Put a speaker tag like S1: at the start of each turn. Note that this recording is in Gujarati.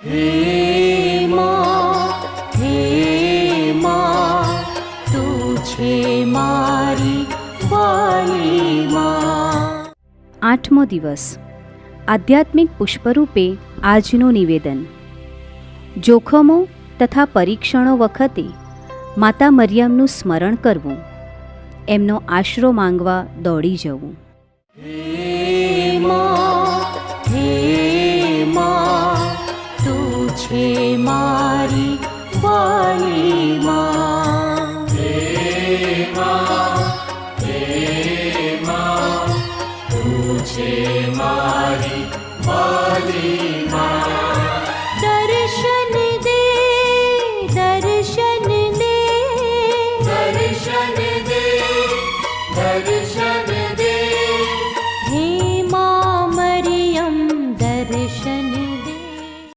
S1: હે માં, તું છે મારી વાલી માં.
S2: 8મો દિવસ આધ્યાત્મિક પુષ્પરૂપે આજનું નિવેદન. જોખમો તથા પરીક્ષણો વખતે માતા મરિયમનું સ્મરણ કરવું, એમનો આશરો માંગવા દોડી જવું.
S1: હે માં, તું છે મારી વાલી